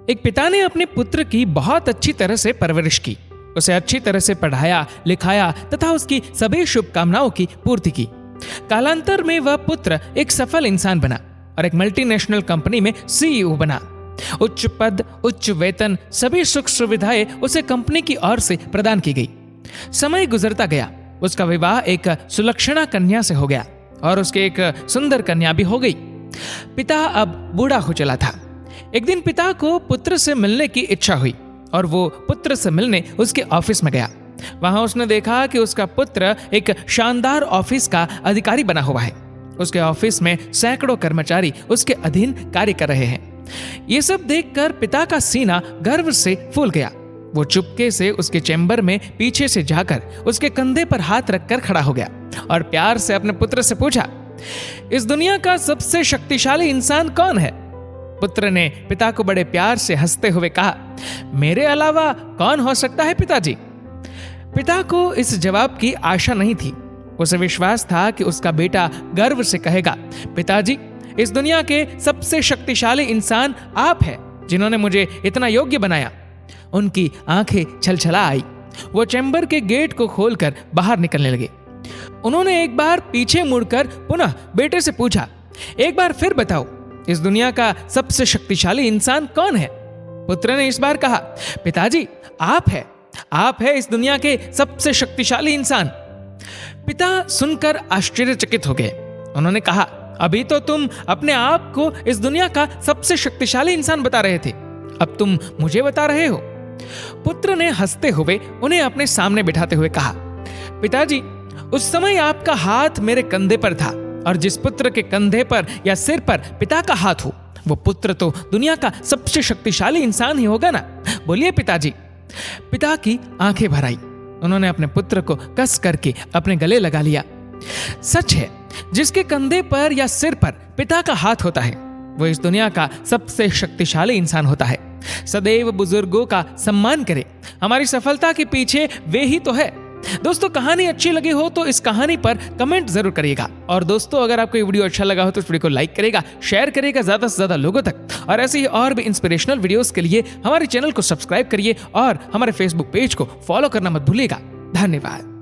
एक पिता ने अपने पुत्र की बहुत अच्छी तरह से परवरिश की, उसे अच्छी तरह से पढ़ाया लिखाया तथा उसकी सभी शुभकामनाओं की पूर्ति की। कालांतर में वह पुत्र एक सफल इंसान बना और एक मल्टीनेशनल कंपनी में सीईओ बना। उच्च पद, उच्च वेतन, सभी सुख सुविधाएं उसे कंपनी की ओर से प्रदान की गई। समय गुजरता गया, उसका विवाह एक सुलक्षणा कन्या से हो गया और उसके एक सुंदर कन्या भी हो गई। पिता अब बूढ़ा हो चला था। एक दिन पिता को पुत्र से मिलने की इच्छा हुई और वो पुत्र से मिलने उसके ऑफिस में गया। वहां उसने देखा कि उसका पुत्र एक शानदार ऑफिस का अधिकारी बना हुआ है। उसके ऑफिस में सैकड़ों कर्मचारी उसके अधीन कार्य कर रहे हैं। ये सब देखकर पिता का सीना गर्व से फूल गया। वो चुपके से उसके चैम्बर में पीछे से जाकर उसके कंधे पर हाथ रखकर खड़ा हो गया और प्यार से अपने पुत्र से पूछा, इस दुनिया का सबसे शक्तिशाली इंसान कौन है? पुत्र ने पिता को बड़े प्यार से हंसते हुए कहा, मेरे अलावा कौन हो सकता है पिताजी? पिता को इस जवाब की आशा नहीं थी। उसे विश्वास था कि उसका बेटा गर्व से कहेगा, पिताजी, इस दुनिया के सबसे शक्तिशाली इंसान आप हैं, जिन्होंने मुझे इतना योग्य बनाया। उनकी आंखें छलछला आई। वो चैम्बर के गेट को खोलकर बाहर निकलने लगे। उन्होंने एक बार पीछे मुड़कर पुनः बेटे से पूछा, एक बार फिर बताओ, इस दुनिया का सबसे शक्तिशाली इंसान कौन है? पुत्र ने इस बार कहा, पिताजी, आप है इस दुनिया के सबसे शक्तिशाली इंसान। पिता सुनकर आश्चर्यचकित हो गए। उन्होंने कहा, अभी तो तुम अपने आप को इस दुनिया का सबसे शक्तिशाली इंसान बता रहे थे, अब तुम मुझे बता रहे हो? पुत्र ने हंसते हुए उन्हें अपने सामने बिठाते हुए कहा, पिताजी, उस समय आपका हाथ मेरे कंधे पर था और जिस पुत्र के कंधे पर या सिर पर पिता का हाथ हो, वो पुत्र तो दुनिया का सबसे शक्तिशाली इंसान ही होगा ना। बोलिए पिताजी। पिता की आंखें भर आई। उन्होंने अपने पुत्र को कस करके अपने गले लगा लिया। सच है, जिसके कंधे पर या सिर पर पिता का हाथ होता है, वो इस दुनिया का सबसे शक्तिशाली इंसान होता है। सदैव बुजुर्गों का सम्मान करें। हमारी सफलता के पीछे वे ही तो है। दोस्तों, कहानी अच्छी लगी हो तो इस कहानी पर कमेंट जरूर करिएगा। और दोस्तों, अगर आपको ये वीडियो अच्छा लगा हो तो इस वीडियो को लाइक करेगा, शेयर करेगा ज्यादा से ज्यादा लोगों तक। और ऐसे ही और भी इंस्पिरेशनल वीडियोस के लिए हमारे चैनल को सब्सक्राइब करिए और हमारे फेसबुक पेज को फॉलो करना मत भूलिएगा। धन्यवाद।